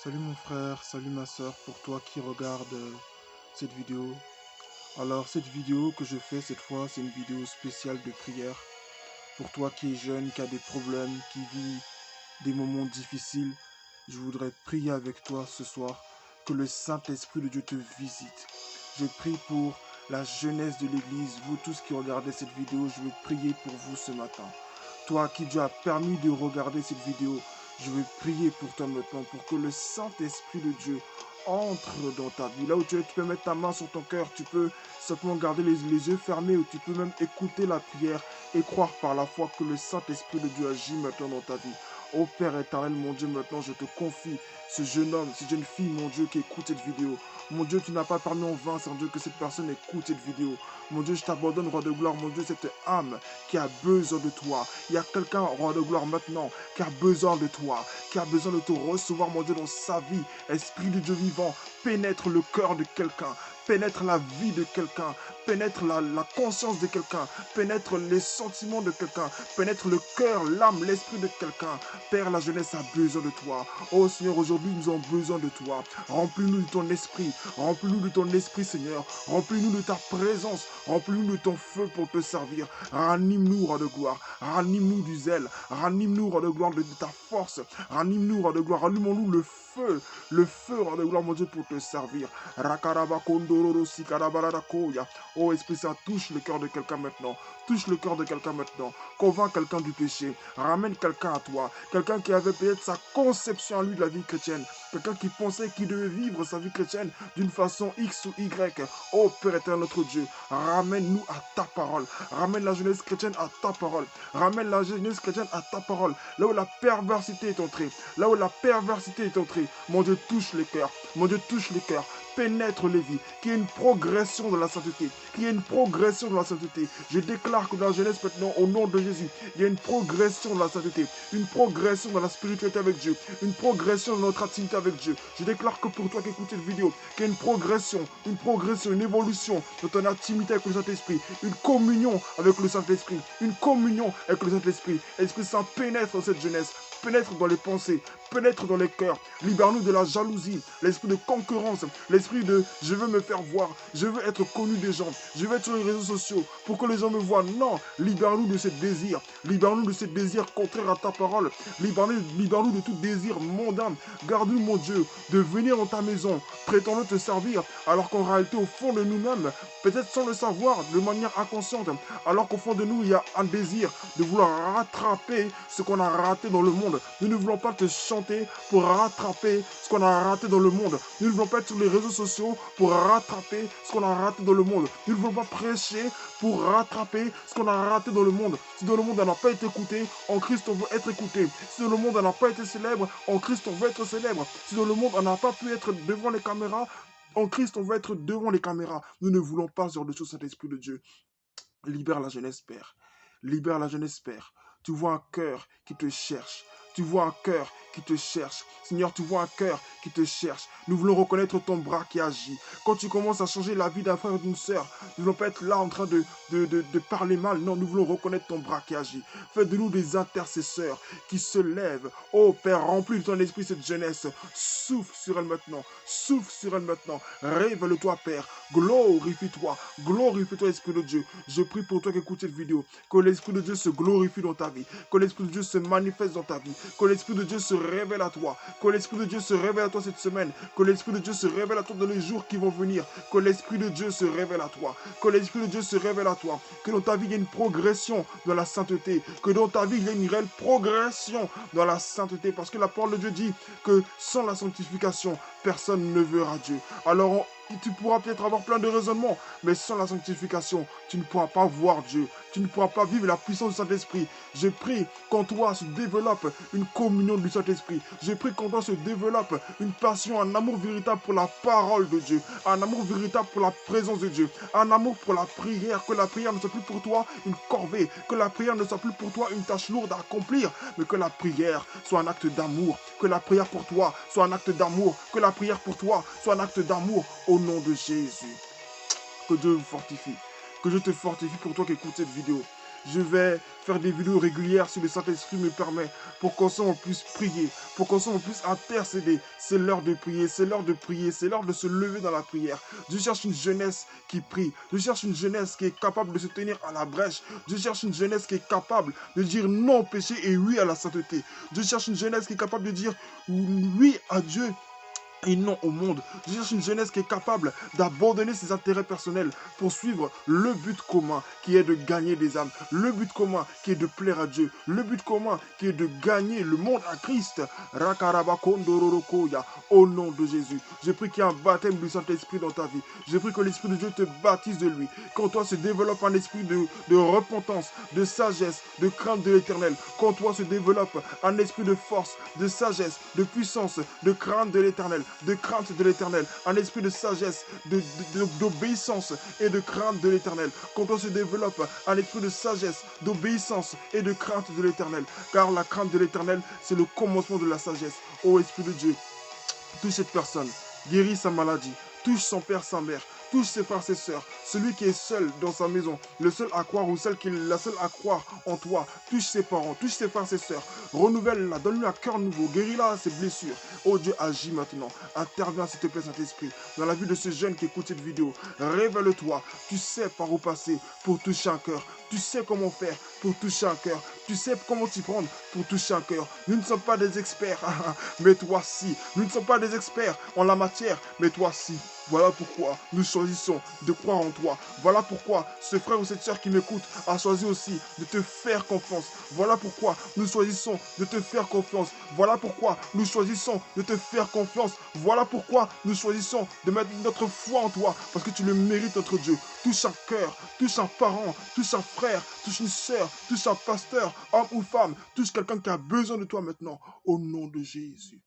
Salut mon frère, salut ma soeur, pour toi qui regarde cette vidéo. Alors cette vidéo que je fais cette fois, c'est une vidéo spéciale de prière. Pour toi qui es jeune, qui a des problèmes, qui vit des moments difficiles, je voudrais prier avec toi ce soir, que le Saint-Esprit de Dieu te visite. Je prie pour la jeunesse de l'Église, vous tous qui regardez cette vidéo, je veux prier pour vous ce matin. Toi qui Dieu a permis de regarder cette vidéo, je veux prier pour toi maintenant, pour que le Saint-Esprit de Dieu entre dans ta vie. Là où tu es, tu peux mettre ta main sur ton cœur, tu peux simplement garder les yeux fermés, ou tu peux même écouter la prière et croire par la foi que le Saint-Esprit de Dieu agit maintenant dans ta vie. Ô Père éternel, mon Dieu, maintenant je te confie ce jeune homme, cette jeune fille, mon Dieu, qui écoute cette vidéo. Mon Dieu, tu n'as pas permis en vain, Seigneur Dieu, que cette personne écoute cette vidéo. Mon Dieu, je t'abandonne, roi de gloire, mon Dieu, cette âme qui a besoin de toi. Il y a quelqu'un, roi de gloire, maintenant, qui a besoin de toi, qui a besoin de te recevoir, mon Dieu, dans sa vie. Esprit de Dieu vivant, pénètre le cœur de quelqu'un, pénètre la vie de quelqu'un, pénètre la conscience de quelqu'un, pénètre les sentiments de quelqu'un, pénètre le cœur, l'âme, l'esprit de quelqu'un. Père, la jeunesse a besoin de toi. Oh Seigneur, aujourd'hui, nous avons besoin de toi. Remplis-nous de ton esprit, remplis-nous de ton esprit, Seigneur. Remplis-nous de ta présence, remplis-nous de ton feu pour te servir. Ranime-nous, roi de gloire, ranime-nous du zèle, ranime-nous, roi de gloire, de ta force, ranime-nous, roi de gloire, allumons-nous le feu, roi de gloire, mon Dieu, pour te servir. Oh Esprit Saint, touche le cœur de quelqu'un maintenant, touche le cœur de quelqu'un maintenant, convainc quelqu'un du péché, ramène quelqu'un à toi, quelqu'un qui avait peut-être sa conception à lui de la vie chrétienne, quelqu'un qui pensait qu'il devait vivre sa vie chrétienne d'une façon X ou Y. Oh Père éternel, notre Dieu, ramène-nous à ta parole, ramène la jeunesse chrétienne à ta parole, ramène la jeunesse chrétienne à ta parole, là où la perversité est entrée, là où la perversité est entrée. Mon Dieu, touche les cœurs, mon Dieu, touche les cœurs, pénètre les vies, qu'il y ait une progression de la sainteté, qu'il y ait une progression de la sainteté. Je déclare que dans la jeunesse maintenant, au nom de Jésus, il y a une progression de la sainteté, une progression dans la spiritualité avec Dieu, une progression dans notre activité avec Dieu. Je déclare que pour toi qui écoutes cette vidéo, qu'il y a une progression, une évolution dans ton intimité avec le Saint-Esprit, une communion avec le Saint-Esprit, une communion avec le Saint-Esprit. Esprit Saint, pénètre dans cette jeunesse, pénètre dans les pensées, pénètre dans les cœurs, libère-nous de la jalousie, l'esprit de concurrence, l'esprit de je veux me faire voir, je veux être connu des gens, je veux être sur les réseaux sociaux pour que les gens me voient. Non, libère-nous de ce désir, libère-nous de ce désir contraire à ta parole, libère-nous de tout désir mondain. Garde-nous, mon Dieu, de venir dans ta maison, prétendant te servir, alors qu'en réalité, au fond de nous-mêmes, peut-être sans le savoir, de manière inconsciente, alors qu'au fond de nous, il y a un désir de vouloir rattraper ce qu'on a raté dans le monde. Nous ne voulons pas te chanter pour rattraper ce qu'on a raté dans le monde. Nous ne voulons pas être sur les réseaux sociaux pour rattraper ce qu'on a raté dans le monde. Nous ne voulons pas prêcher pour rattraper ce qu'on a raté dans le monde. Si dans le monde on n'a pas été écouté, en Christ on veut être écouté. Si dans le monde on n'a pas été célèbre, en Christ on veut être célèbre. Si dans le monde on n'a pas pu être devant les caméras, en Christ on veut être devant les caméras. Nous ne voulons pas ce genre de choses, Saint-Esprit de Dieu. Libère la jeunesse, Père. Libère la jeunesse, Père. Tu vois un cœur qui te cherche. Tu vois un cœur qui te cherche. Seigneur, tu vois un cœur qui te cherche. Nous voulons reconnaître ton bras qui agit. Quand tu commences à changer la vie d'un frère ou d'une sœur, nous ne voulons pas être là en train de parler mal. Non, nous voulons reconnaître ton bras qui agit. Fais de nous des intercesseurs qui se lèvent. Oh Père, remplis de ton esprit cette jeunesse. Souffle sur elle maintenant. Souffle sur elle maintenant. Révèle-toi, Père. Glorifie-toi. Glorifie-toi, Esprit de Dieu. Je prie pour toi qui écoutes cette vidéo. Que l'Esprit de Dieu se glorifie dans ta vie. Que l'Esprit de Dieu se manifeste dans ta vie. Que l'Esprit de Dieu se révèle à toi. Que l'Esprit de Dieu se révèle à toi cette semaine. Que l'Esprit de Dieu se révèle à toi dans les jours qui vont venir. Que l'Esprit de Dieu se révèle à toi. Que l'Esprit de Dieu se révèle à toi. Que dans ta vie, il y ait une progression dans la sainteté. Que dans ta vie, il y ait une réelle progression dans la sainteté. Parce que la parole de Dieu dit que sans la sanctification, personne ne verra Dieu. Alors, tu pourras peut-être avoir plein de raisonnements, mais sans la sanctification, tu ne pourras pas voir Dieu. Tu ne pourras pas vivre la puissance du Saint-Esprit. Je prie qu'en toi se développe une communion du Saint-Esprit. Je prie qu'en toi se développe une passion, un amour véritable pour la parole de Dieu, un amour véritable pour la présence de Dieu, un amour pour la prière, que la prière ne soit plus pour toi une corvée, que la prière ne soit plus pour toi une tâche lourde à accomplir, mais que la prière soit un acte d'amour, que la prière pour toi soit un acte d'amour, que la prière pour toi soit un acte d'amour au nom de Jésus. Que Dieu vous fortifie. Que je te fortifie pour toi qui écoutes cette vidéo. Je vais faire des vidéos régulières si le Saint-Esprit me permet, pour qu'ensemble on puisse prier, pour qu'ensemble on puisse intercéder. C'est l'heure de prier, c'est l'heure de prier, c'est l'heure de se lever dans la prière. Dieu cherche une jeunesse qui prie. Dieu cherche une jeunesse qui est capable de se tenir à la brèche. Dieu cherche une jeunesse qui est capable de dire non au péché et oui à la sainteté. Dieu cherche une jeunesse qui est capable de dire oui à Dieu et non au monde. Je cherche une jeunesse qui est capable d'abandonner ses intérêts personnels pour suivre le but commun qui est de gagner des âmes, le but commun qui est de plaire à Dieu, le but commun qui est de gagner le monde à Christ. Rakarabakondororokoya. Au nom de Jésus, je prie qu'il y ait un baptême du Saint-Esprit dans ta vie. Je prie que l'Esprit de Dieu te baptise de lui. Qu'en toi se développe un esprit de repentance, de sagesse, de crainte de l'éternel. Qu'en toi se développe un esprit de force, de sagesse, de puissance, de crainte de l'éternel, de crainte de l'éternel, un esprit de sagesse, d'obéissance et de crainte de l'éternel. Qu'en toi se développe un esprit de sagesse, d'obéissance et de crainte de l'éternel. Car la crainte de l'éternel, c'est le commencement de la sagesse. Ô Esprit de Dieu, touche cette personne, guéris sa maladie, touche son père, sa mère, touche ses frères, ses sœurs, celui qui est seul dans sa maison, le seul à croire ou celle qui est la seule à croire en toi, touche ses parents, touche ses frères, ses sœurs, renouvelle-la, donne-lui un cœur nouveau, guéris-la ses blessures. Oh Dieu, agis maintenant, interviens s'il te plaît Saint-Esprit, dans la vie de ce jeune qui écoute cette vidéo, révèle-toi, tu sais par où passer pour toucher un cœur, tu sais comment faire pour toucher un cœur, tu sais comment t'y prendre pour toucher un cœur. Nous ne sommes pas des experts, mais toi si. Nous ne sommes pas des experts en la matière, mais toi si. Voilà pourquoi nous choisissons de croire en toi. Voilà pourquoi ce frère ou cette sœur qui m'écoute a choisi aussi de te faire confiance. Voilà pourquoi nous choisissons de te faire confiance. Voilà pourquoi nous choisissons de te faire confiance. Voilà pourquoi nous choisissons de mettre notre foi en toi. Parce que tu le mérites, notre Dieu. Touche un cœur, touche un parent, touche un frère, touche une sœur, touche un pasteur, homme ou femme. Touche quelqu'un qui a besoin de toi maintenant. Au nom de Jésus.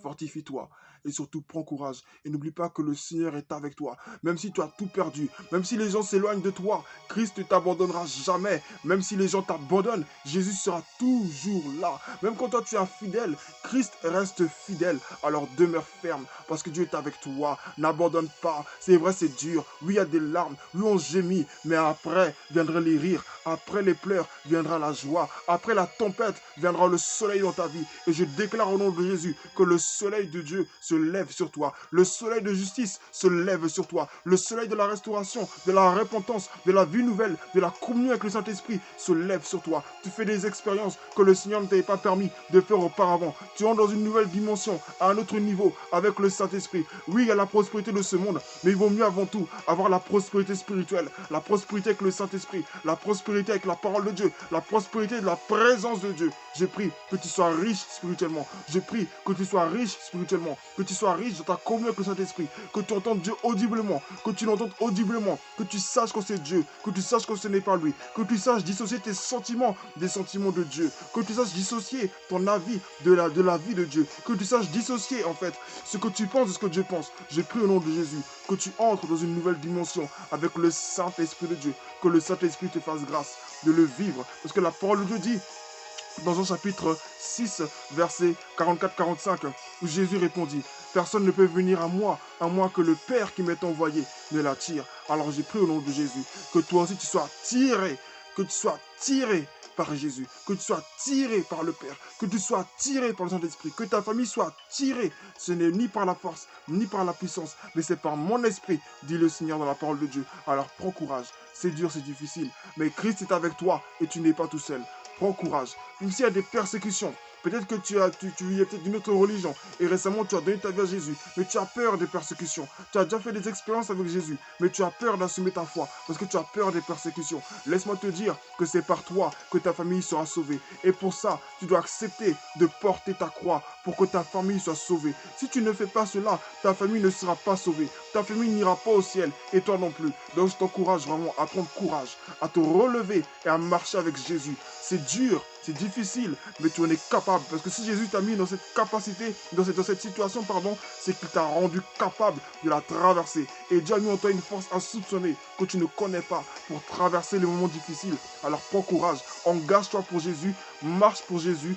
Fortifie-toi et surtout prends courage et n'oublie pas que le Seigneur est avec toi. Même si tu as tout perdu, même si les gens s'éloignent de toi, Christ ne t'abandonnera jamais. Même si les gens t'abandonnent, Jésus sera toujours là. Même quand toi tu es infidèle, Christ reste fidèle. Alors demeure ferme parce que Dieu est avec toi. N'abandonne pas. C'est vrai, c'est dur. Oui, il y a des larmes. Oui, on gémit. Mais après viendront les rires. Après les pleurs viendra la joie. Après la tempête viendra le soleil dans ta vie. Et je déclare au nom de Jésus que le soleil de Dieu se lève sur toi. Le soleil de justice se lève sur toi. Le soleil de la restauration, de la repentance, de la vie nouvelle, de la communion avec le Saint-Esprit se lève sur toi. Tu fais des expériences que le Seigneur ne t'avait pas permis de faire auparavant. Tu entres dans une nouvelle dimension, à un autre niveau, avec le Saint-Esprit. Oui, il y a la prospérité de ce monde, mais il vaut mieux avant tout avoir la prospérité spirituelle, la prospérité avec le Saint-Esprit, la prospérité avec la parole de Dieu, la prospérité de la présence de Dieu. Je prie que tu sois riche spirituellement. Je prie que tu sois riche spirituellement, que tu sois riche dans ta communion avec le Saint-Esprit, que tu entendes Dieu audiblement, que tu l'entendes audiblement, que tu saches que c'est Dieu, que tu saches que ce n'est pas lui, que tu saches dissocier tes sentiments des sentiments de Dieu, que tu saches dissocier ton avis de la vie de Dieu, que tu saches dissocier en fait ce que tu penses de ce que Dieu pense. Je prie au nom de Jésus que tu entres dans une nouvelle dimension avec le Saint-Esprit de Dieu, que le Saint-Esprit te fasse grâce de le vivre, parce que la parole de Dieu dit dans Jean chapitre 6, verset 44-45, où Jésus répondit, « Personne ne peut venir à moi que le Père qui m'est envoyé ne l'attire. » Alors j'ai pris au nom de Jésus que toi aussi tu sois tiré, que tu sois tiré par Jésus, que tu sois tiré par le Père, que tu sois tiré par le Saint-Esprit, que ta famille soit tirée. Ce n'est ni par la force, ni par la puissance, mais c'est par mon esprit, dit le Seigneur dans la parole de Dieu. Alors prends courage, c'est dur, c'est difficile, mais Christ est avec toi et tu n'es pas tout seul. Prends courage. Même s'il y a des persécutions, peut-être que tu es peut-être d'une autre religion et récemment tu as donné ta vie à Jésus, mais tu as peur des persécutions. Tu as déjà fait des expériences avec Jésus, mais tu as peur d'assumer ta foi parce que tu as peur des persécutions. Laisse-moi te dire que c'est par toi que ta famille sera sauvée. Et pour ça, tu dois accepter de porter ta croix pour que ta famille soit sauvée. Si tu ne fais pas cela, ta famille ne sera pas sauvée. Ta famille n'ira pas au ciel et toi non plus. Donc je t'encourage vraiment à prendre courage, à te relever et à marcher avec Jésus. C'est dur, c'est difficile, mais tu en es capable. Parce que si Jésus t'a mis dans cette capacité, dans cette situation, c'est qu'il t'a rendu capable de la traverser. Et Dieu a mis en toi une force insoupçonnée que tu ne connais pas pour traverser les moments difficiles. Alors prends courage, engage-toi pour Jésus, marche pour Jésus,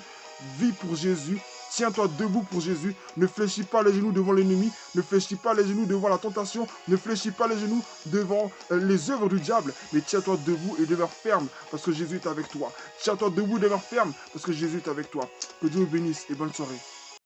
vis pour Jésus, Tiens-toi debout pour Jésus. Ne fléchis pas les genoux devant l'ennemi. Ne fléchis pas les genoux devant la tentation. Ne fléchis pas les genoux devant les œuvres du diable. Mais tiens-toi debout et demeure ferme parce que Jésus est avec toi. Tiens-toi debout et demeure ferme parce que Jésus est avec toi. Que Dieu vous bénisse et bonne soirée.